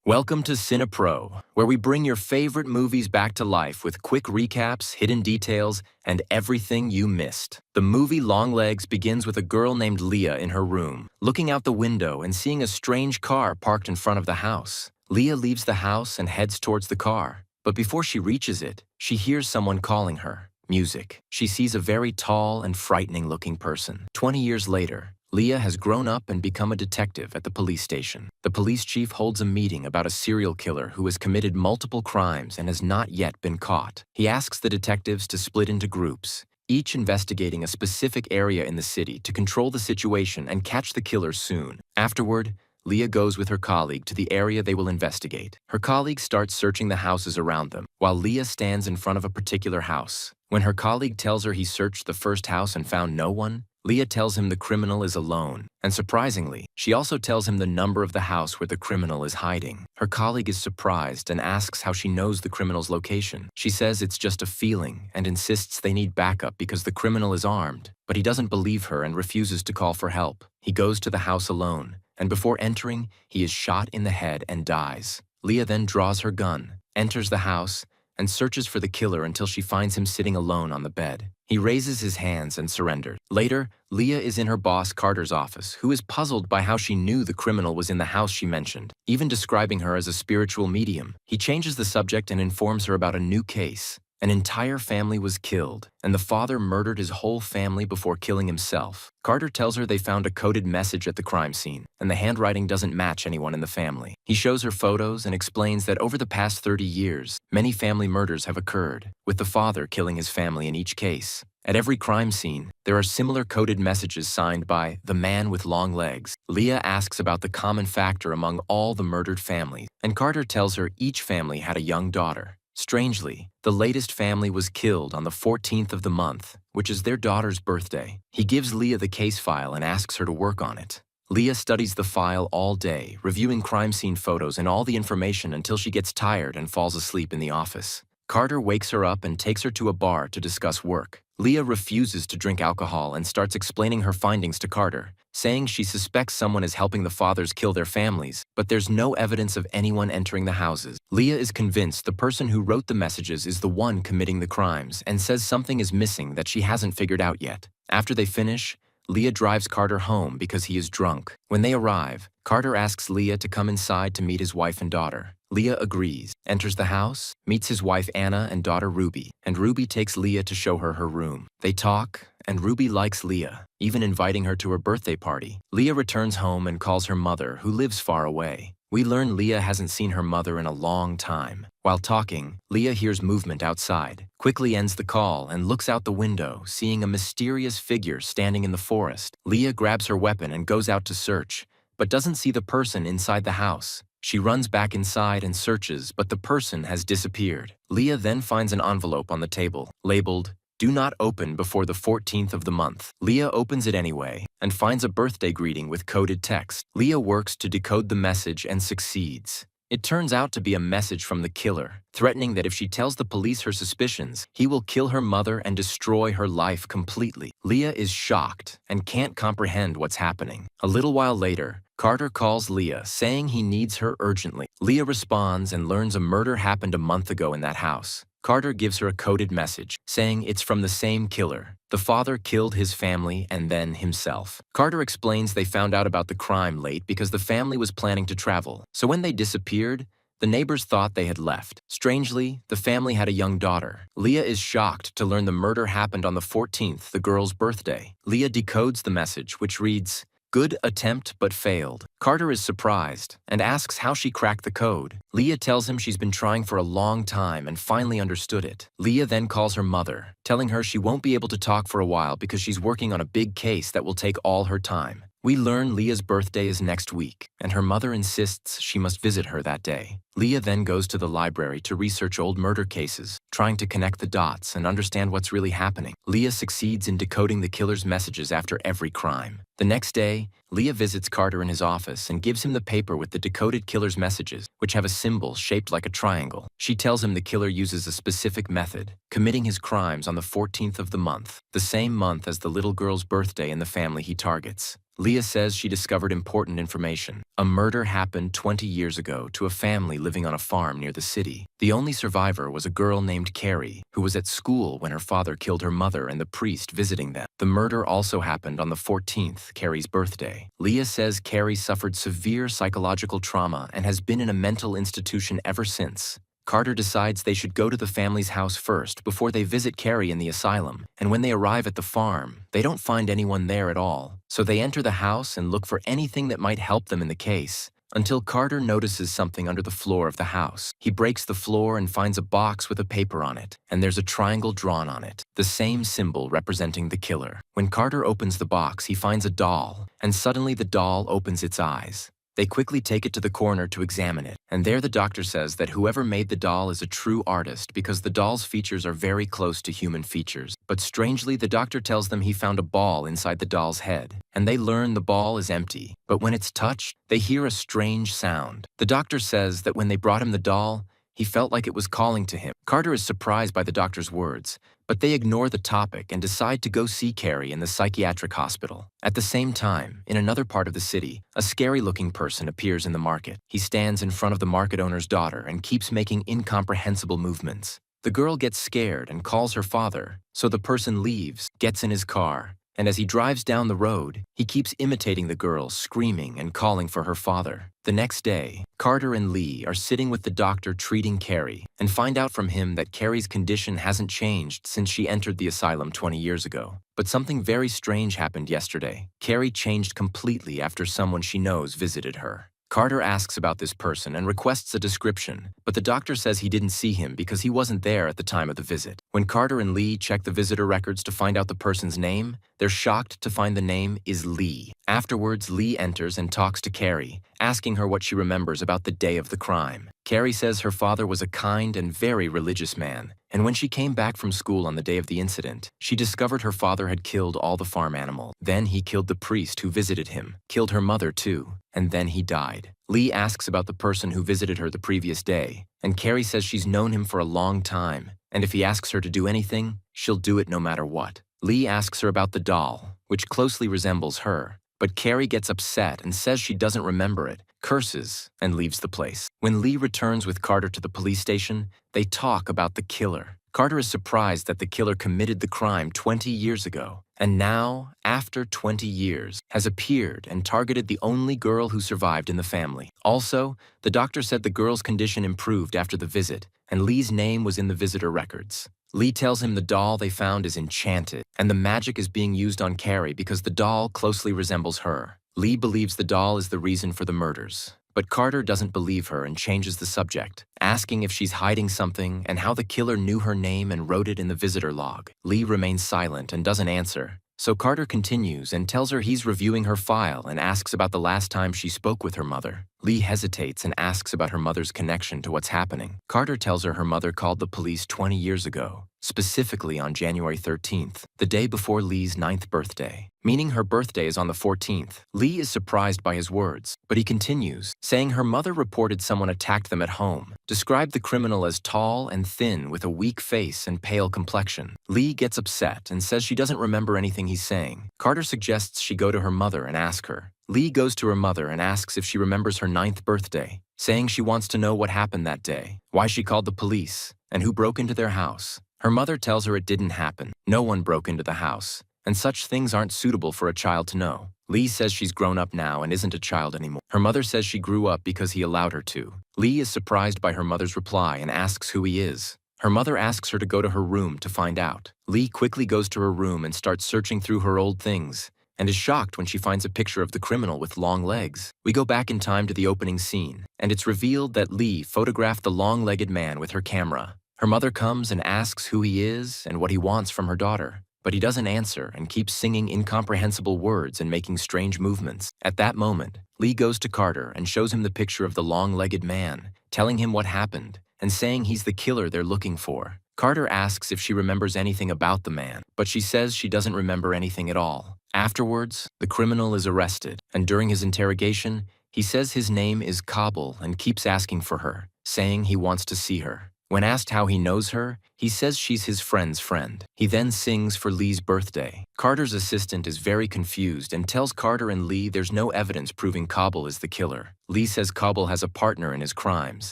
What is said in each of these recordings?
Welcome to CinePro, where we bring your favorite movies back to life with quick recaps, hidden details, and everything you missed. The movie Longlegs begins with a girl named Leah in her room, looking out the window and seeing a strange car parked in front of the house. Leah leaves the house and heads towards the car, but before she reaches it, she hears someone calling her. Music. She sees a very tall and frightening-looking person. 20 years later, Leah has grown up and become a detective at the police station. The police chief holds a meeting about a serial killer who has committed multiple crimes and has not yet been caught. He asks the detectives to split into groups, each investigating a specific area in the city to control the situation and catch the killer soon. Afterward, Leah goes with her colleague to the area they will investigate. Her colleague starts searching the houses around them, while Leah stands in front of a particular house. When her colleague tells her he searched the first house and found no one, Leah tells him the criminal is alone, and surprisingly, she also tells him the number of the house where the criminal is hiding. Her colleague is surprised and asks how she knows the criminal's location. She says it's just a feeling and insists they need backup because the criminal is armed, but he doesn't believe her and refuses to call for help. He goes to the house alone, and before entering, he is shot in the head and dies. Leah then draws her gun, enters the house, and searches for the killer until she finds him sitting alone on the bed. He raises his hands and surrenders. Later, Leah is in her boss Carter's office, who is puzzled by how she knew the criminal was in the house she mentioned, even describing her as a spiritual medium. He changes the subject and informs her about a new case. An entire family was killed, and the father murdered his whole family before killing himself. Carter tells her they found a coded message at the crime scene, and the handwriting doesn't match anyone in the family. He shows her photos and explains that over the past 30 years, many family murders have occurred, with the father killing his family in each case. At every crime scene, there are similar coded messages signed by the man with long legs. Leah asks about the common factor among all the murdered families, and Carter tells her each family had a young daughter. Strangely, the latest family was killed on the 14th of the month, which is their daughter's birthday. He gives Leah the case file and asks her to work on it. Leah studies the file all day, reviewing crime scene photos and all the information until she gets tired and falls asleep in the office. Carter wakes her up and takes her to a bar to discuss work. Leah refuses to drink alcohol and starts explaining her findings to Carter, saying she suspects someone is helping the fathers kill their families, but there's no evidence of anyone entering the houses. Leah is convinced the person who wrote the messages is the one committing the crimes and says something is missing that she hasn't figured out yet. After they finish, Leah drives Carter home because he is drunk. When they arrive, Carter asks Leah to come inside to meet his wife and daughter. Leah agrees, enters the house, meets his wife Anna and daughter Ruby, and Ruby takes Leah to show her her room. They talk, and Ruby likes Leah, even inviting her to her birthday party. Leah returns home and calls her mother, who lives far away. We learn Leah hasn't seen her mother in a long time. While talking, Leah hears movement outside, quickly ends the call and looks out the window, seeing a mysterious figure standing in the forest. Leah grabs her weapon and goes out to search, but doesn't see the person inside the house. She runs back inside and searches, but the person has disappeared. Leah then finds an envelope on the table, labeled, "Do not open before the 14th of the month." Leah opens it anyway and finds a birthday greeting with coded text. Leah works to decode the message and succeeds. It turns out to be a message from the killer, threatening that if she tells the police her suspicions, he will kill her mother and destroy her life completely. Leah is shocked and can't comprehend what's happening. A little while later, Carter calls Leah, saying he needs her urgently. Leah responds and learns a murder happened a month ago in that house. Carter gives her a coded message, saying it's from the same killer. The father killed his family and then himself. Carter explains they found out about the crime late because the family was planning to travel. So when they disappeared, the neighbors thought they had left. Strangely, the family had a young daughter. Leah is shocked to learn the murder happened on the 14th, the girl's birthday. Leah decodes the message, which reads, "Good attempt but failed." Carter is surprised and asks how she cracked the code. Leah tells him she's been trying for a long time and finally understood it. Leah then calls her mother, telling her she won't be able to talk for a while because she's working on a big case that will take all her time. We learn Leah's birthday is next week, and her mother insists she must visit her that day. Leah then goes to the library to research old murder cases, trying to connect the dots and understand what's really happening. Leah succeeds in decoding the killer's messages after every crime. The next day, Leah visits Carter in his office and gives him the paper with the decoded killer's messages, which have a symbol shaped like a triangle. She tells him the killer uses a specific method, committing his crimes on the 14th of the month, the same month as the little girl's birthday in the family he targets. Leah says she discovered important information. A murder happened 20 years ago to a family living on a farm near the city. The only survivor was a girl named Carrie, who was at school when her father killed her mother and the priest visiting them. The murder also happened on the 14th, Carrie's birthday. Leah says Carrie suffered severe psychological trauma and has been in a mental institution ever since. Carter decides they should go to the family's house first before they visit Carrie in the asylum, and when they arrive at the farm, they don't find anyone there at all. So they enter the house and look for anything that might help them in the case, until Carter notices something under the floor of the house. He breaks the floor and finds a box with a paper on it, and there's a triangle drawn on it, the same symbol representing the killer. When Carter opens the box, he finds a doll, and suddenly the doll opens its eyes. They quickly take it to the coroner to examine it, and there the doctor says that whoever made the doll is a true artist because the doll's features are very close to human features. But strangely, the doctor tells them he found a ball inside the doll's head, and they learn the ball is empty. But when it's touched, they hear a strange sound. The doctor says that when they brought him the doll, he felt like it was calling to him. Carter is surprised by the doctor's words, but they ignore the topic and decide to go see Carrie in the psychiatric hospital. At the same time, in another part of the city, a scary-looking person appears in the market. He stands in front of the market owner's daughter and keeps making incomprehensible movements. The girl gets scared and calls her father, so the person leaves, gets in his car, and as he drives down the road, he keeps imitating the girl, screaming and calling for her father. The next day, Carter and Lee are sitting with the doctor treating Carrie and find out from him that Carrie's condition hasn't changed since she entered the asylum 20 years ago. But something very strange happened yesterday. Carrie changed completely after someone she knows visited her. Carter asks about this person and requests a description, but the doctor says he didn't see him because he wasn't there at the time of the visit. When Carter and Lee check the visitor records to find out the person's name, they're shocked to find the name is Lee. Afterwards, Lee enters and talks to Carrie, asking her what she remembers about the day of the crime. Carrie says her father was a kind and very religious man, and when she came back from school on the day of the incident, she discovered her father had killed all the farm animals. Then he killed the priest who visited him, killed her mother too, and then he died. Lee asks about the person who visited her the previous day, and Carrie says she's known him for a long time, and if he asks her to do anything, she'll do it no matter what. Lee asks her about the doll, which closely resembles her, but Carrie gets upset and says she doesn't remember it, curses, and leaves the place. When Lee returns with Carter to the police station, they talk about the killer. Carter is surprised that the killer committed the crime 20 years ago, and now, after 20 years, has appeared and targeted the only girl who survived in the family. Also, the doctor said the girl's condition improved after the visit, and Lee's name was in the visitor records. Lee tells him the doll they found is enchanted, and the magic is being used on Carrie because the doll closely resembles her. Lee believes the doll is the reason for the murders, but Carter doesn't believe her and changes the subject, asking if she's hiding something and how the killer knew her name and wrote it in the visitor log. Lee remains silent and doesn't answer, so Carter continues and tells her he's reviewing her file and asks about the last time she spoke with her mother. Lee hesitates and asks about her mother's connection to what's happening. Carter tells her mother called the police 20 years ago, specifically on January 13th, the day before Lee's 9th birthday, meaning her birthday is on the 14th. Lee is surprised by his words, but he continues, saying her mother reported someone attacked them at home, described the criminal as tall and thin with a weak face and pale complexion. Lee gets upset and says she doesn't remember anything he's saying. Carter suggests she go to her mother and ask her. Lee goes to her mother and asks if she remembers her 9th birthday, saying she wants to know what happened that day, why she called the police, and who broke into their house. Her mother tells her it didn't happen. No one broke into the house, and such things aren't suitable for a child to know. Lee says she's grown up now and isn't a child anymore. Her mother says she grew up because he allowed her to. Lee is surprised by her mother's reply and asks who he is. Her mother asks her to go to her room to find out. Lee quickly goes to her room and starts searching through her old things, and is shocked when she finds a picture of the criminal with long legs. We go back in time to the opening scene, and it's revealed that Lee photographed the long-legged man with her camera. Her mother comes and asks who he is and what he wants from her daughter, but he doesn't answer and keeps singing incomprehensible words and making strange movements. At that moment, Lee goes to Carter and shows him the picture of the long-legged man, telling him what happened and saying he's the killer they're looking for. Carter asks if she remembers anything about the man, but she says she doesn't remember anything at all. Afterwards, the criminal is arrested, and during his interrogation, he says his name is Kabul and keeps asking for her, saying he wants to see her. When asked how he knows her, he says she's his friend's friend. He then sings for Lee's birthday. Carter's assistant is very confused and tells Carter and Lee there's no evidence proving Cobble is the killer. Lee says Cobble has a partner in his crimes,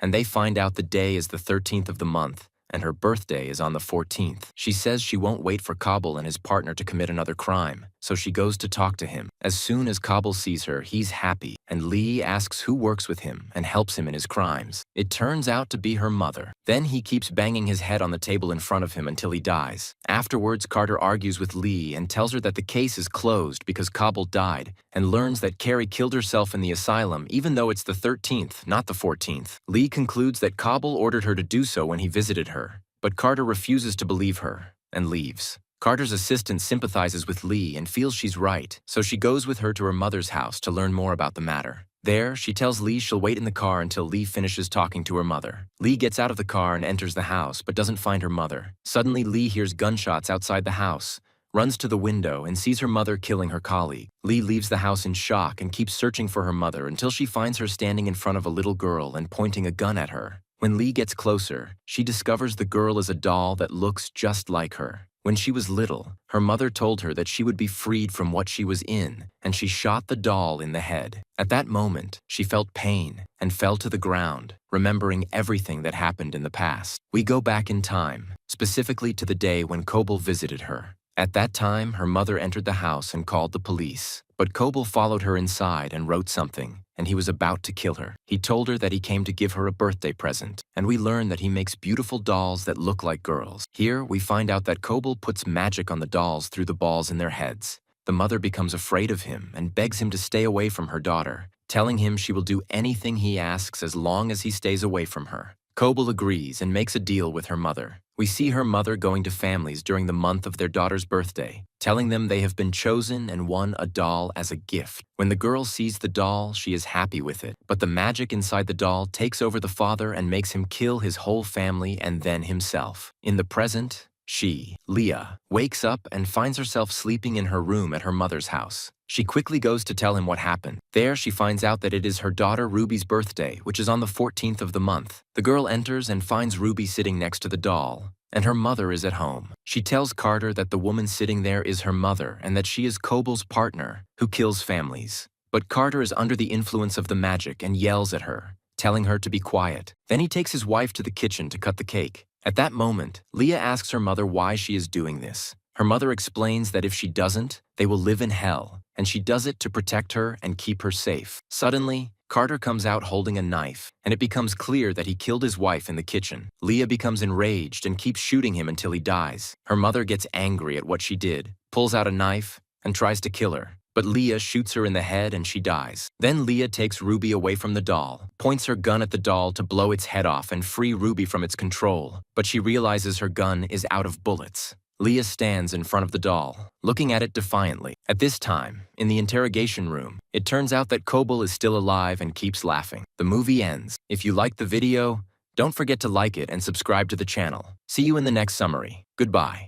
and they find out the day is the 13th of the month, and her birthday is on the 14th. She says she won't wait for Cobble and his partner to commit another crime, so she goes to talk to him. As soon as Cobble sees her, he's happy, and Lee asks who works with him and helps him in his crimes. It turns out to be her mother. Then he keeps banging his head on the table in front of him until he dies. Afterwards, Carter argues with Lee and tells her that the case is closed because Cobble died, and learns that Carrie killed herself in the asylum even though it's the 13th, not the 14th. Lee concludes that Cobble ordered her to do so when he visited her, but Carter refuses to believe her and leaves. Carter's assistant sympathizes with Lee and feels she's right, so she goes with her to her mother's house to learn more about the matter. There, she tells Lee she'll wait in the car until Lee finishes talking to her mother. Lee gets out of the car and enters the house, but doesn't find her mother. Suddenly, Lee hears gunshots outside the house, runs to the window, and sees her mother killing her colleague. Lee leaves the house in shock and keeps searching for her mother until she finds her standing in front of a little girl and pointing a gun at her. When Lee gets closer, she discovers the girl is a doll that looks just like her. When she was little, her mother told her that she would be freed from what she was in, and she shot the doll in the head. At that moment, she felt pain and fell to the ground, remembering everything that happened in the past. We go back in time, specifically to the day when Cobble visited her. At that time, her mother entered the house and called the police, but Cobble followed her inside and wrote something, and he was about to kill her. He told her that he came to give her a birthday present, and we learn that he makes beautiful dolls that look like girls. Here, we find out that Cobble puts magic on the dolls through the balls in their heads. The mother becomes afraid of him and begs him to stay away from her daughter, telling him she will do anything he asks as long as he stays away from her. Cobble agrees and makes a deal with her mother. We see her mother going to families during the month of their daughter's birthday, telling them they have been chosen and won a doll as a gift. When the girl sees the doll, she is happy with it, but the magic inside the doll takes over the father and makes him kill his whole family and then himself. In the present, she, Leah, wakes up and finds herself sleeping in her room at her mother's house. She quickly goes to tell him what happened. There, she finds out that it is her daughter Ruby's birthday, which is on the 14th of the month. The girl enters and finds Ruby sitting next to the doll, and her mother is at home. She tells Carter that the woman sitting there is her mother and that she is Cobble's partner, who kills families. But Carter is under the influence of the magic and yells at her, telling her to be quiet. Then he takes his wife to the kitchen to cut the cake. At that moment, Leah asks her mother why she is doing this. Her mother explains that if she doesn't, they will live in hell, and she does it to protect her and keep her safe. Suddenly, Carter comes out holding a knife, and it becomes clear that he killed his wife in the kitchen. Leah becomes enraged and keeps shooting him until he dies. Her mother gets angry at what she did, pulls out a knife, and tries to kill her. But Leah shoots her in the head and she dies. Then Leah takes Ruby away from the doll, points her gun at the doll to blow its head off and free Ruby from its control, but she realizes her gun is out of bullets. Leah stands in front of the doll, looking at it defiantly. At this time, in the interrogation room, it turns out that Cobble is still alive and keeps laughing. The movie ends. If you liked the video, don't forget to like it and subscribe to the channel. See you in the next summary. Goodbye.